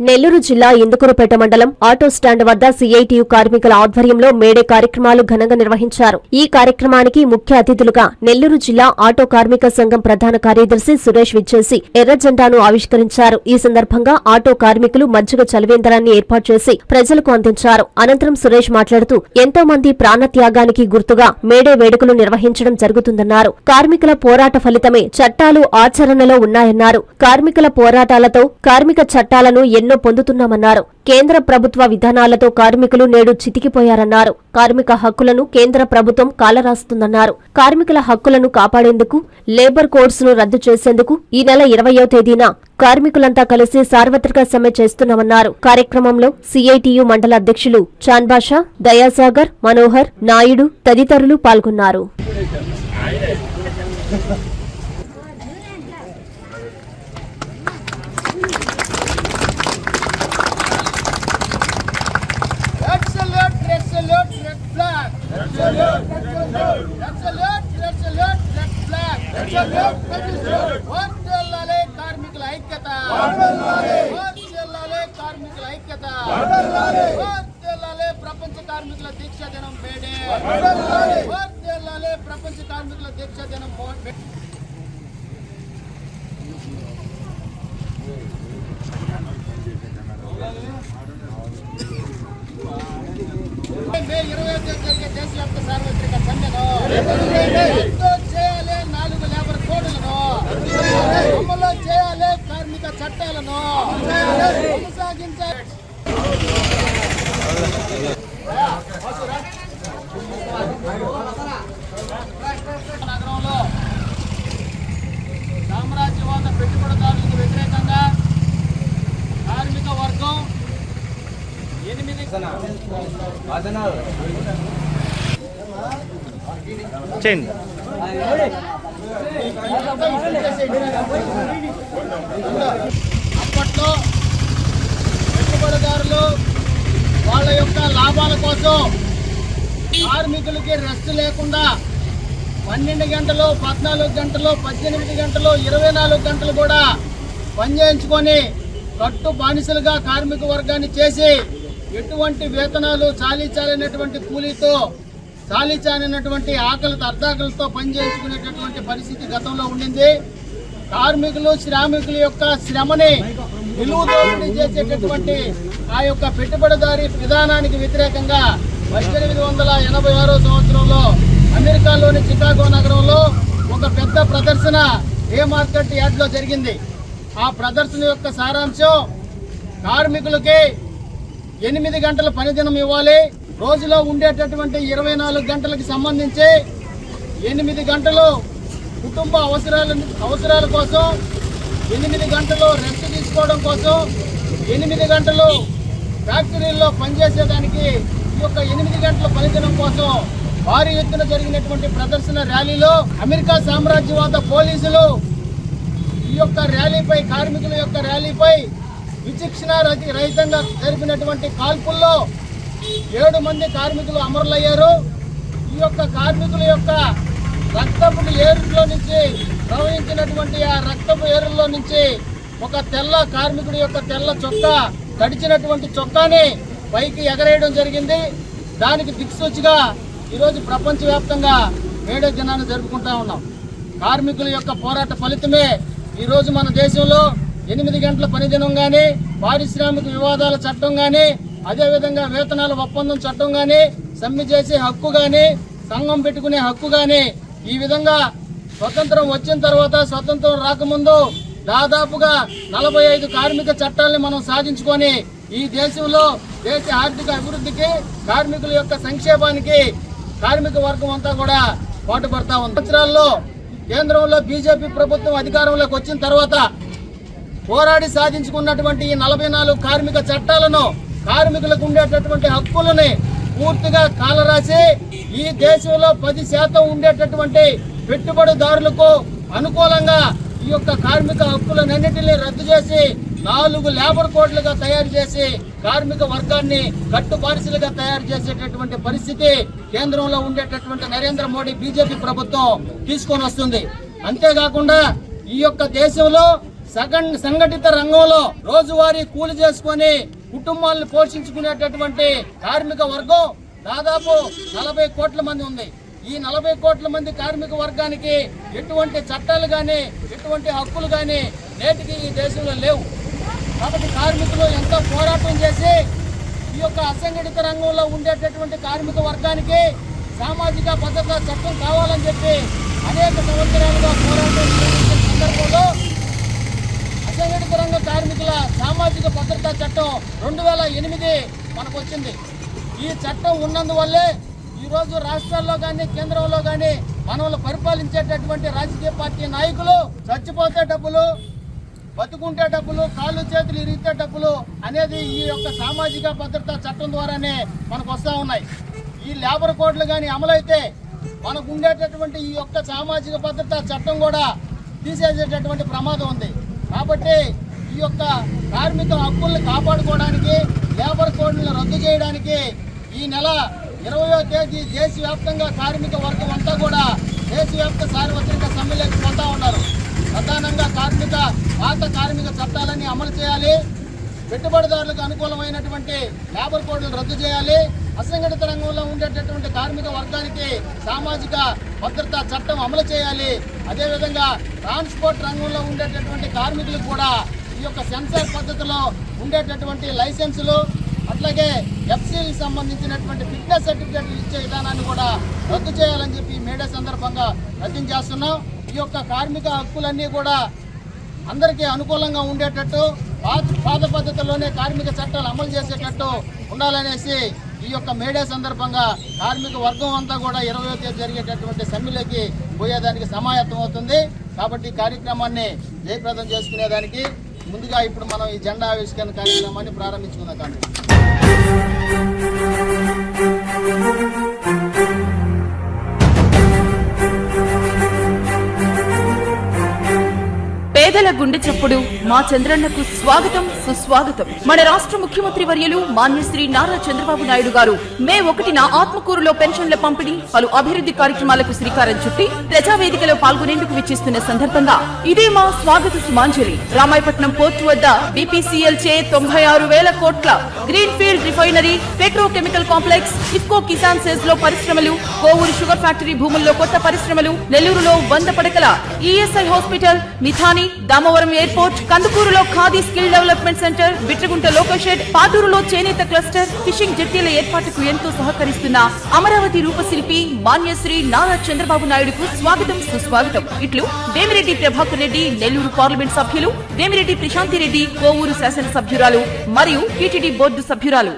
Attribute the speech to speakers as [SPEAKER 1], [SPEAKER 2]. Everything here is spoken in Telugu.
[SPEAKER 1] నెల్లూరు జిల్లా ఇందుకూరుపేట మండలం ఆటో స్టాండ్ వద్ద సిఐటియు కార్మికుల ఆధ్వర్యంలో మేడే కార్యక్రమాలు ఘనంగా నిర్వహించారు. ఈ కార్యక్రమానికి ముఖ్య అతిథులుగా నెల్లూరు జిల్లా ఆటో కార్మిక సంఘం ప్రధాన కార్యదర్శి సురేష్ విచ్చేసి ఎర్ర జెండాను ఆవిష్కరించారు. ఈ సందర్భంగా ఆటో కార్మికులు మజ్జిగ చలివేంద్రాన్ని ఏర్పాటు చేసి ప్రజలకు అందించారు. అనంతరం సురేష్ మాట్లాడుతూ ఎంతో మంది ప్రాణత్యాగానికి గుర్తుగా మేడే వేడుకలు నిర్వహించడం జరుగుతుందన్నారు. కార్మికుల పోరాట ఫలితమే చట్టాలు ఆచరణలో ఉన్నాయన్నారు. కార్మికుల పోరాటాలతో కార్మిక చట్టాలను ఎన్నో పొందుతున్నామన్నారు. కేంద్ర ప్రభుత్వ విధానాలతో కార్మికులు నేడు చితికిపోయారన్నారు. కార్మిక హక్కులను కేంద్ర ప్రభుత్వం కాలరాస్తుందన్నారు. కార్మికుల హక్కులను కాపాడేందుకు లేబర్ కోడ్స్ ను రద్దు చేసేందుకు ఈ నెల 20వ తేదీన కార్మికులంతా కలిసి సార్వత్రిక సమ్మె చేస్తున్నామన్నారు. కార్యక్రమంలో సిఐటియు మండల అధ్యక్షులు చాన్బాషా, దయాసాగర్, మనోహర్, నాయుడు తదితరులు పాల్గొన్నారు.
[SPEAKER 2] కార్మికుల ఐక్యత, ప్రపంచ కార్మికుల దీక్ష దినం మేడే, ప్రపంచ కార్మికుల దీక్ష దినం మే 20వ తేదీ జరిగే దేశవ్యాప్త సార్వత్రిక సమ్మెను రద్దు చేయాలి. 4 లేబర్ కోడ్లను అమలు చేయాలి. కార్మిక చట్టాలను కొనసాగించాలి. నగరంలో సామ్రాజ్యవాద పెట్టుబడిదారులకు వ్యతిరేకంగా కార్మిక వర్గం 8 అప్పట్లో పెట్టుబడిదారులు వాళ్ళ యొక్క లాభాల కోసం కార్మికులకి రెస్ట్ లేకుండా 12 గంటలు, 14 గంటలు, 18 గంటలు, 24 గంటలు కూడా పనిచేయించుకొని కట్టు బానిసలుగా కార్మిక వర్గాన్ని చేసి ఎటువంటి వేతనాలు చాలీచాలైనటువంటి కూలీతో చాలీచాలైనటువంటి ఆకలితో అర్ధాకలతో పనిచేయించుకునేటటువంటి పరిస్థితి గతంలో ఉండింది. కార్మికులు శ్రామికుల యొక్క శ్రమని నిలువుదోపిడీ చేసేటటువంటి ఆ యొక్క పెట్టుబడిదారీ విధానానికి వ్యతిరేకంగా 1886వ సంవత్సరంలో అమెరికాలోని చికాగో నగరంలో ఒక పెద్ద ప్రదర్శన ఏ మార్కెట్ యార్డ్లో జరిగింది. ఆ ప్రదర్శన యొక్క సారాంశం కార్మికులకి 8 గంటల పనిదినం ఇవ్వాలి. రోజులో ఉండేటటువంటి 24 గంటలకు సంబంధించి 8 గంటలు కుటుంబ అవసరాల కోసం, 8 గంటలు రెస్ట్ తీసుకోవడం కోసం, 8 గంటలు ఫ్యాక్టరీల్లో పనిచేసేదానికి ఈ యొక్క 8 గంటల పనిదినం కోసం భారీ ఎత్తున జరిగినటువంటి ప్రదర్శన ర్యాలీలో అమెరికా సామ్రాజ్యవాద పోలీసులు ఈ యొక్క ర్యాలీపై, కార్మికుల యొక్క ర్యాలీపై విచక్షణ రహితంగా జరిపినటువంటి కాల్పుల్లో 7 మంది కార్మికులు అమరులయ్యారు. ఈ యొక్క కార్మికుల యొక్క రక్తపు ఏరులో నుంచి ప్రవహించినటువంటి ఆ రక్తపు ఏరుల్లో నుంచి ఒక తెల్ల కార్మికుడి యొక్క తెల్ల చొక్కా, తడిచినటువంటి చొక్కాని పైకి ఎగరేయడం జరిగింది. దానికి దిక్సూచిగా ఈరోజు ప్రపంచవ్యాప్తంగా మేడే దినాన్ని జరుపుకుంటా ఉన్నాం. కార్మికుల యొక్క పోరాట ఫలితమే ఈరోజు మన దేశంలో 8 గంటల పనిదినం కానీ, పారిశ్రామిక వివాదాల చట్టం కానీ, అదేవిధంగా వేతనాల ఒప్పందం చట్టం కానీ, సమ్మె చేసే హక్కు కానీ, సంఘం పెట్టుకునే హక్కు కానీ, ఈ విధంగా స్వతంత్రం వచ్చిన తర్వాత, స్వతంత్రం రాకముందు దాదాపుగా 45 కార్మిక చట్టాలను మనం సాధించుకొని ఈ దేశంలో దేశ ఆర్థిక అభివృద్ధికి, కార్మికుల యొక్క సంక్షేమానికి కార్మిక వర్గం అంతా కూడా పాటుపడతా ఉంది. సంవత్సరాల్లో కేంద్రంలో బీజేపీ ప్రభుత్వం అధికారంలోకి వచ్చిన తర్వాత పోరాడి సాధించుకున్నటువంటి ఈ 44 కార్మిక చట్టాలను, కార్మికులకు ఉండేటటువంటి హక్కులని పూర్తిగా కాలరాసి ఈ దేశంలో 10% ఉండేటటువంటి పెట్టుబడిదారులకు అనుకూలంగా ఈ యొక్క కార్మిక హక్కులన్నింటినీ రద్దు చేసి 4 లేబర్ కోడ్లుగా తయారు చేసి కార్మిక వర్గాన్ని కట్టు బానిసలుగా తయారు చేసేటటువంటి పరిస్థితి కేంద్రంలో ఉండేటటువంటి నరేంద్ర మోడీ బీజేపీ ప్రభుత్వం తీసుకొని వస్తుంది. అంతేకాకుండా ఈ యొక్క దేశంలో సంఘటిత రంగంలో రోజువారీ కూలి చేసుకొని కుటుంబాలను పోషించుకునేటటువంటి కార్మిక వర్గం దాదాపు 40 కోట్ల మంది ఉంది. ఈ 40 కోట్ల మంది కార్మిక వర్గానికి ఎటువంటి చట్టాలు కానీ ఎటువంటి హక్కులు కానీ నేటికి ఈ దేశంలో లేవు. కాబట్టి కార్మికులు ఎంతో పోరాటం చేసి ఈ యొక్క అసంఘటిత రంగంలో ఉండేటటువంటి కార్మిక వర్గానికి సామాజిక భద్రతా చట్టం కావాలని చెప్పి అనేక సంవత్సరాలుగా పోరాటం చేసిన సందర్భంలో అసంఘటిత రంగ కార్మికుల సామాజిక భద్రతా చట్టం 2008 మనకు వచ్చింది. ఈ చట్టం ఉన్నందువల్లే ఈరోజు రాష్ట్రాల్లో కానీ కేంద్రంలో కానీ మనల్ని పరిపాలించేటటువంటి రాజకీయ పార్టీ నాయకులు చచ్చిపోతే డబ్బులు, బతుకుంటే డబ్బులు, కాళ్ళు చేతులు ఇరిగితే డబ్బులు అనేది ఈ యొక్క సామాజిక భద్రతా చట్టం ద్వారానే మనకు వస్తూ ఉన్నాయి. ఈ లేబర్ కోడ్లు కానీ అమలైతే మనకు ఉండేటటువంటి ఈ యొక్క సామాజిక భద్రతా చట్టం కూడా తీసేసేటటువంటి ప్రమాదం ఉంది. కాబట్టి ఈ యొక్క కార్మిక హక్కుల్ని కాపాడుకోవడానికి లేబర్ కోడ్లను రద్దు చేయడానికి ఈ నెల 20వ తేదీ దేశవ్యాప్తంగా కార్మిక వర్గం అంతా కూడా దేశవ్యాప్త సార్వత్రిక సమ్మెలోకి పోతా ఉన్నారు. ప్రధానంగా పాత కార్మిక చట్టాలని అమలు చేయాలి, పెట్టుబడిదారులకు అనుకూలమైనటువంటి లేబర్ కోడ్లను రద్దు చేయాలి, అసంఘటిత రంగంలో ఉండేటటువంటి కార్మిక వర్గానికి సామాజిక భద్రతా చట్టం అమలు చేయాలి. అదేవిధంగా ట్రాన్స్పోర్ట్ రంగంలో ఉండేటటువంటి కార్మికులకు కూడా ఈ యొక్క సెన్సార్ పద్ధతిలో ఉండేటటువంటి లైసెన్సులు అట్లాగే ఎఫ్సీలకు సంబంధించినటువంటి ఫిట్నెస్ సర్టిఫికేట్లు ఇచ్చే విధానాన్ని కూడా రద్దు చేయాలని చెప్పి మేడే సందర్భంగా రద్దు చేస్తున్నాం. ఈ యొక్క కార్మిక హక్కులన్నీ కూడా అందరికీ అనుకూలంగా ఉండేటట్టు పాత పద్ధతిలోనే కార్మిక చట్టాలు అమలు చేసేటట్టు ఉండాలనేసి ఈ యొక్క మేడే సందర్భంగా కార్మిక వర్గం అంతా కూడా 20వ తేదీ జరిగేటటువంటి సమ్మెలోకి పోయేదానికి సమాయత్తం అవుతుంది. కాబట్టి ఈ కార్యక్రమాన్ని జయప్రదం చేసుకునేదానికి ముందుగా ఇప్పుడు మనం ఈ జెండా ఆవిష్కరణ కార్యక్రమాన్ని ప్రారంభించుకుందాం. కానీ
[SPEAKER 3] పేదల గుండె చప్పుడు మా చంద్రన్నకు స్వాగతం సుస్వాగతం. మన రాష్ట్ర ముఖ్యమంత్రి వర్యులు మాన్యశ్రీ నారా చంద్రబాబు నాయుడు గారు మే 1న ఆత్మకూరులో పెన్షన్ల పంపిణీ, పలు అభివృద్ధి కార్యక్రమాలకు శ్రీకారం చుట్టి ప్రజావేదికలో పాల్గొనేందుకు విచ్చేస్తున్న సందర్భంగా ఇదే మా స్వాగత సుమాంజలి. రామాయపట్నం పోర్టు వద్ద బీపీసీఎల్ చే 96,000 కోట్ల green field refinery, petrochemical complex, IFFCO Kisan SEZ లో పరిశ్రమలు, కోవూరు షుగర్ ఫ్యాక్టరీ భూముల్లో కొత్త పరిశ్రమలు, నెల్లూరులో 100 పడకల ESI hospital, Midhani, Damavaram airport, కందుకూరులో khadi skill development centre, Bitragunta local shed, పాటూరులో చేనేత క్లస్టర్, ఫిషింగ్ జెట్టీల ఏర్పాటుకు ఎంతో సహకరిస్తున్న అమరావతి రూపశిల్పి మాన్యశ్రీ నారా చంద్రబాబు నాయుడుకు స్వాగతం సుస్వాగతం. ఇట్లు వేమిరెడ్డి ప్రభాకర్ రెడ్డి, నెల్లూరు పార్లమెంట్ సభ్యులు, వేమిరెడ్డి ప్రశాంతి రెడ్డి, కోవూరు శాసనసభ్యురాలు మరియు టీటీడీ బోర్డు సభ్యురాలు.